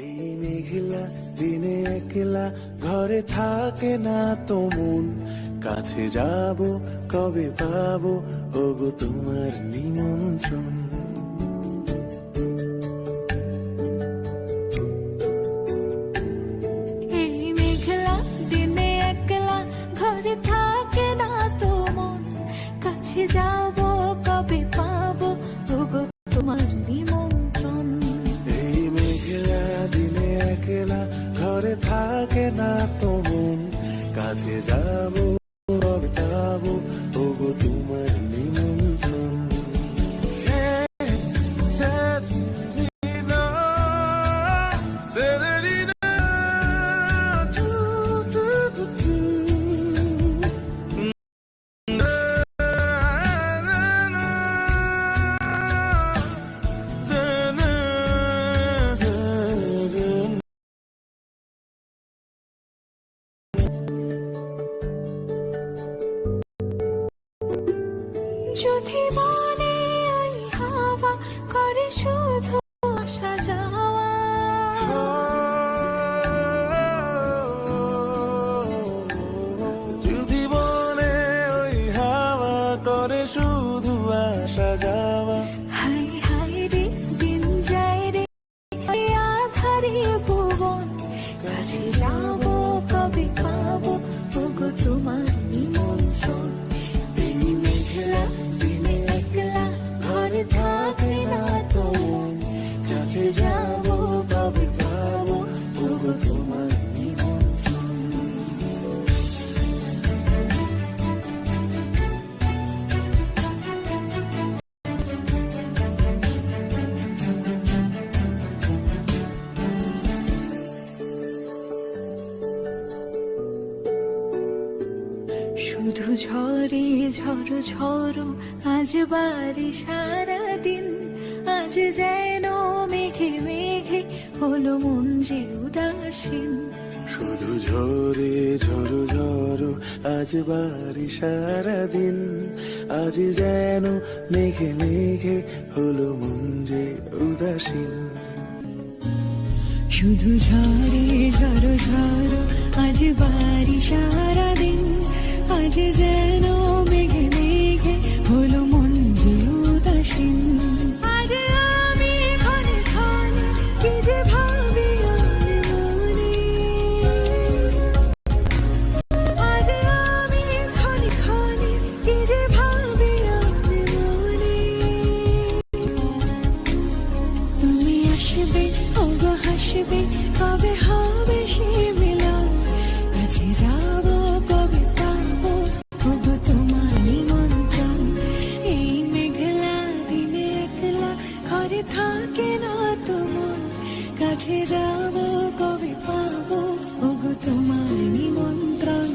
এই মেঘলা দিনে একলা ঘরে থাকে না তো মন, কাছে যাব কবে পাবো ওগো তোমার নিমন্ত্রণ। এই মেঘলা দিনে একলা ঘরে থাকে না তো মন, কাছে যাব কবে পাবো ওগো তোমার নিমন্ত্রণ। এই মেঘলা দিনে একলা ঘরে থাকে না তো মন, কাছে যাব কবে পাবো ওগো তোমার নিমন্ত্রণ। যদি মনে ওই হাওয়া করে শুধু আসা যাওয়া, যদি বলে ওই হাওয়া করে শুধু আসা যাওয়া, হাই হাই রে দিন যায় রে ওই আধারে ভুবন, কাছে যাব কবে পাবো ওগো তোমার নিমন্ত্রণ। এই মেঘলা দিনে একলা ঘরে থাকে না তো মন, কাছে যাব কবে পাবো ওগো তোমার নিমন্ত্রণ। শুধু ঝরে ঝড়ো ঝড়ো আজ বাড়ি সারাদিন, আজ যেন মেঘে মেঘে হলো মন যে উদাসীন। শুধু ঝরে ঝড়ো ঝড়ো আজ বাড়ি সারাদিন, আজ যেন মেঘে মেঘে হলো মন যে উদাসীন। শুধু ঝরে ঝড়ো ঝড়ো আজ বাড়ি সারাদিন, আজ যেন মেঘে মেঘে হলো মন যে উদাসীন। আজ আমি ক্ষণে ক্ষণে কি যে ভাবি আনে মনে, আজ আমি ক্ষণে ক্ষণে কি যে ভাবি আনে মনে। তুমি আসবে ওগো হাসবে কবে হবে সে মিলন, কাছে যাব কবে পাবো ওগো তোমার নিমন্ত্রণ। এই মেঘলা দিনে একলা ঘরে থাকে না তো মন, কাছে যাব কবে পাবো ওগো তোমার নিমন্ত্রণ।